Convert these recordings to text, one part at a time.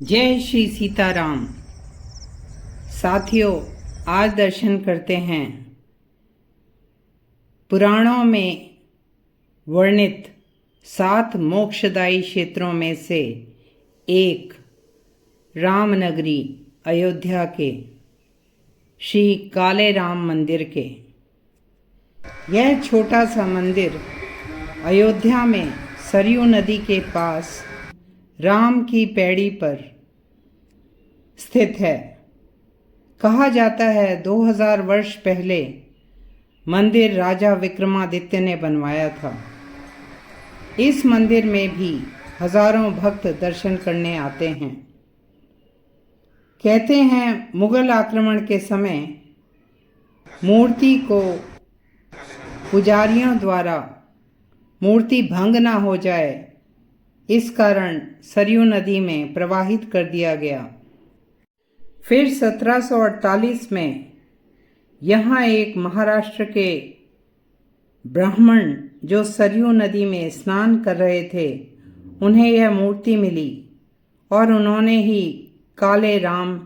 जय श्री सीताराम। साथियों, आज दर्शन करते हैं पुराणों में वर्णित 7 मोक्षदायी क्षेत्रों में से एक रामनगरी अयोध्या के श्री काले राम मंदिर के। यह छोटा सा मंदिर अयोध्या में सरयू नदी के पास राम की पैड़ी पर स्थित है। कहा जाता है 2000 वर्ष पहले मंदिर राजा विक्रमादित्य ने बनवाया था। इस मंदिर में भी हजारों भक्त दर्शन करने आते हैं। कहते हैं मुगल आक्रमण के समय मूर्ति को पुजारियों द्वारा मूर्ति भंग ना हो जाए, इस कारण सरयू नदी में प्रवाहित कर दिया गया। फिर 1748 में यहाँ एक महाराष्ट्र के ब्राह्मण जो सरयू नदी में स्नान कर रहे थे, उन्हें यह मूर्ति मिली और उन्होंने ही काले राम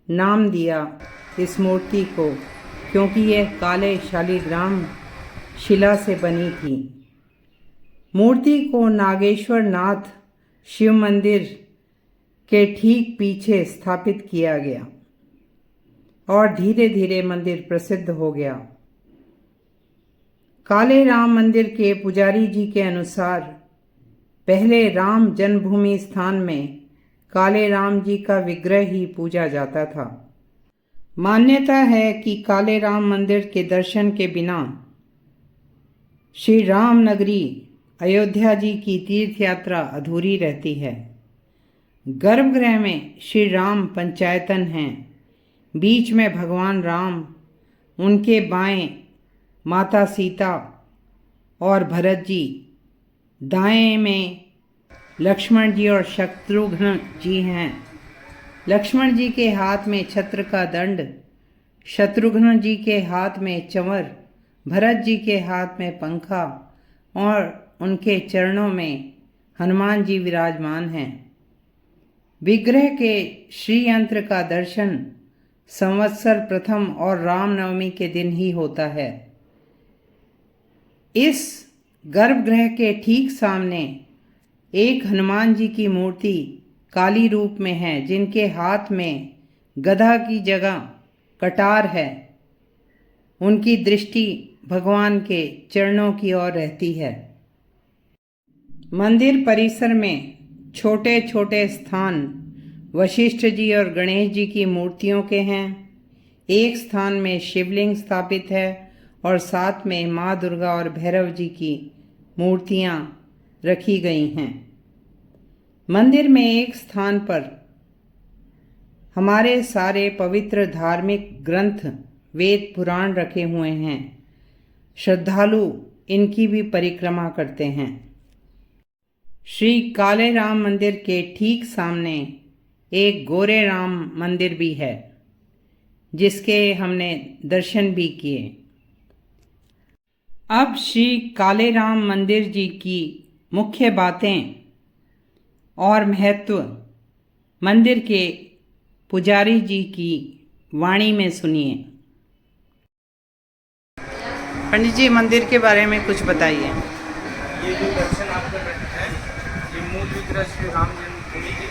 नाम दिया इस मूर्ति को, क्योंकि यह काले शालिग्राम शिला से बनी थी। मूर्ति को नागेश्वर नाथ शिव मंदिर के ठीक पीछे स्थापित किया गया और धीरे धीरे मंदिर प्रसिद्ध हो गया। काले राम मंदिर के पुजारी जी के अनुसार पहले राम जन्मभूमि स्थान में काले राम जी का विग्रह ही पूजा जाता था। मान्यता है कि काले राम मंदिर के दर्शन के बिना श्री राम नगरी अयोध्या जी की तीर्थ यात्रा अधूरी रहती है। गर्भगृह में श्री राम पंचायतन हैं, बीच में भगवान राम, उनके बाएं माता सीता और भरत जी, दाएं में लक्ष्मण जी और शत्रुघ्न जी हैं। लक्ष्मण जी के हाथ में छत्र का दंड, शत्रुघ्न जी के हाथ में चंवर, भरत जी के हाथ में पंखा और उनके चरणों में हनुमान जी विराजमान हैं। विग्रह के श्री यंत्र का दर्शन संवत्सर प्रथम और रामनवमी के दिन ही होता है। इस गर्भगृह के ठीक सामने एक हनुमान जी की मूर्ति काली रूप में है, जिनके हाथ में गदा की जगह कटार है। उनकी दृष्टि भगवान के चरणों की ओर रहती है। मंदिर परिसर में छोटे छोटे स्थान वशिष्ठ जी और गणेश जी की मूर्तियों के हैं। एक स्थान में शिवलिंग स्थापित है और साथ में माँ दुर्गा और भैरव जी की मूर्तियाँ रखी गई हैं। मंदिर में एक स्थान पर हमारे सारे पवित्र धार्मिक ग्रंथ वेद पुराण रखे हुए हैं। श्रद्धालु इनकी भी परिक्रमा करते हैं। श्री काले राम मंदिर के ठीक सामने एक गोरे राम मंदिर भी है, जिसके हमने दर्शन भी किए। अब श्री काले राम मंदिर जी की मुख्य बातें और महत्व मंदिर के पुजारी जी की वाणी में सुनिए। पंडित जी, मंदिर के बारे में कुछ बताइए। ये जो दर्शन आप कर रहे हैं, ये मूल विग्रह श्री राम जन्मभूमि की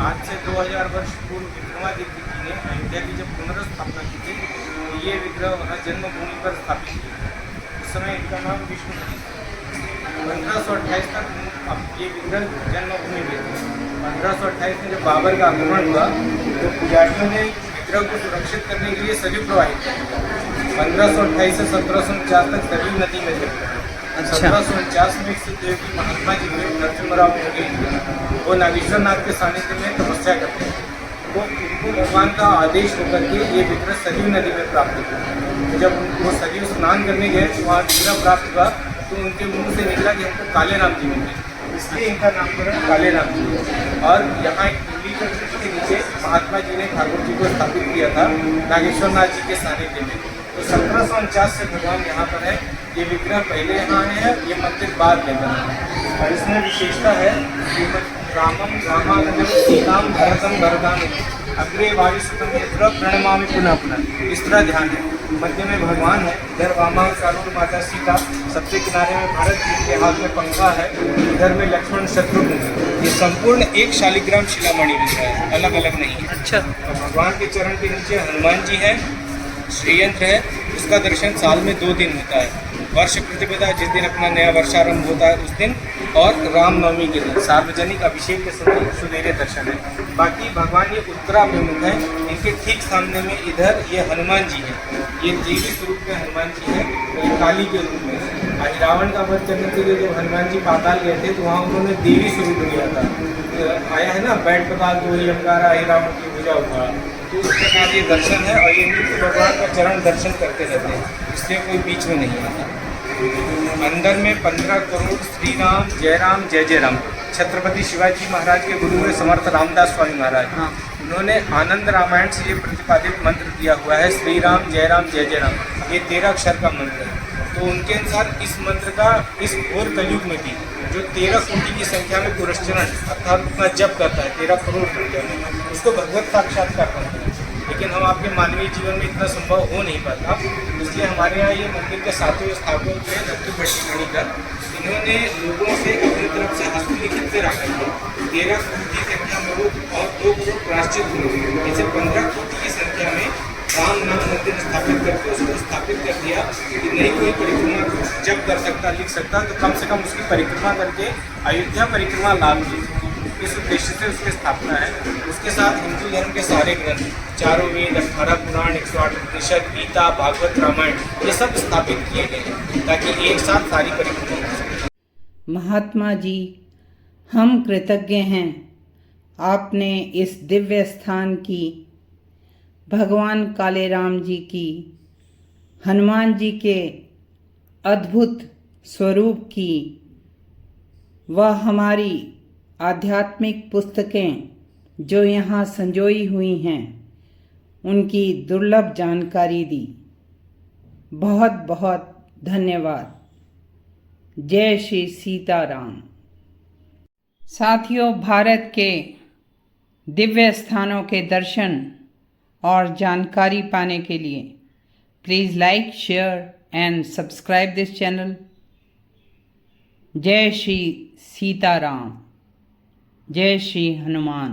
आज से 2000 वर्ष पूर्व विक्रमादित्य जी ने अयोध्या की जब पुनर्स्थापना की थी, तो ये विग्रह वहाँ जन्मभूमि पर स्थापित किया। उस समय इनका नाम विष्णु था। 1528 तक अब ये विग्रह जन्मभूमि में थे। 1528 में जब बाबर का आक्रमण हुआ, तो पुजारियों ने विग्रह को सुरक्षित करने के लिए सरयू प्रवाहित किया। 1528 से 1749 तक सरयू नदी में थे। 1749 में सिद्धयोगी महात्मा जी के नरसिम्हा राव वो नागेश्वर नाथ के सानिध्य में तपस्या करते हैं। वो उनको भगवान का आदेश होकर के ये विग्रह सरयू नदी में प्राप्त हुआ। जब वो सरयू स्नान करने गए तो वहाँ विग्रह प्राप्त हुआ, तो उनके मुंह से निकला कि हमको काले राम जी मिले, इसलिए इनका नामकरण काले राम जी है। और यहाँ एक टूली के नीचे महात्मा जी ने ठाकुर जी को स्थापित किया था नागेश्वर नाथ जी के सानिध्य में। तो 1749 से भगवान यहाँ पर है। ये विग्रह पहले यहाँ है, ये मंदिर बाद में बना है। और इसमें विशेषता है कि रामं रामानुजं सीतां भरतं भरतानुजं अग्रे वायुसुतं यत्र प्रणमामि पुनः पुनः। इस तरह ध्यान है। मध्य में भगवान है, इधर वामा कानून माता सीता, सबसे किनारे में भरत जी के हाथ में पंखा है, इधर में लक्ष्मण शत्रुघ्न है। ये संपूर्ण एक शालिग्राम शिलामणि दिख रहा है, अलग अलग नहीं है। अच्छा। तो भगवान के चरण के नीचे हनुमान जी है, श्रीयंत्र है, उसका दर्शन साल में 2 दिन होता है। वर्ष प्रतिपदा जिस दिन अपना नया वर्षारंभ होता है उस दिन, और रामनवमी के दिन सार्वजनिक अभिषेक के समय सुनहरे दर्शन है। बाकी भगवान ये उत्तराभिमुख है। इनके ठीक सामने में इधर ये हनुमान जी है, ये देवी स्वरूप के हनुमान जी है, ये काली के रूप में। आज रावण का वध करने के लिए जब हनुमान जी पाताल गए थे तो वहाँ उन्होंने देवी स्वरूप लिया था। आया है ना, बैठ पताल दो ही अंगारा ही रावण की पूजा हुआ। तो उस प्रकार ये दर्शन है, और ये नित्य भगवान का चरण दर्शन करते रहते हैं, इसलिए कोई बीच में नहीं आता। अंदर में 15 करोड़ श्री राम जय जय राम छत्रपति शिवाजी महाराज के गुरु हुए समर्थ रामदास स्वामी महाराज, उन्होंने आनंद रामायण से ये प्रतिपादित मंत्र दिया हुआ है, श्री राम जय राम। ये 13 अक्षर का मंत्र है। तो उनके अनुसार इस मंत्र का इस घोर कलयुग में भी जो 13 कोटि की संख्या में पुरस्चरण अर्थात उतना जप करता है, 13 करोड़ संख्या में, उसको भगवत साक्षात्कार करते हैं। लेकिन हम आपके मानवीय जीवन में इतना संभव हो नहीं पाता, इसलिए हमारे यहाँ ये मंदिर के 7वें स्थापक थे दत्तू भट्टीगणिकर, इन्होंने लोगों से अपनी तरफ से हस्तलिखित से रखा है 13 करोड़ की संख्या में लोग और 2 करोड़ प्रायश्चित लोग, ऐसे 15 कोटि की संख्या में राम नाम मंदिर स्थापित करके उसको स्थापित कर दिया कि नहीं कोई परिक्रमा जब कर सकता लिख सकता तो कम से कम उसकी परिक्रमा करके अयोध्या परिक्रमा लाभ लीजिए। इस उद्देश्य से उसकी स्थापना है। उसके साथ हिंदू धर्म के सारे ग्रंथ, 4 वेद, 18 पुराण, 108 उपनिषद, गीता, भागवत, रामायण, ये सब स्थापित किए गए हैं ताकि एक साथ सारी परिक्रमा हो सके। महात्मा जी, हम कृतज्ञ हैं आपने इस दिव्य स्थान की, भगवान काले राम जी की, हनुमान जी के अद्भुत स्वरूप की व हमारी आध्यात्मिक पुस्तकें जो यहाँ संजोई हुई हैं उनकी दुर्लभ जानकारी दी। बहुत बहुत धन्यवाद। जय श्री सीताराम। साथियों, भारत के दिव्य स्थानों के दर्शन और जानकारी पाने के लिए please like, share and subscribe this channel. जय श्री सीताराम। जय श्री हनुमान।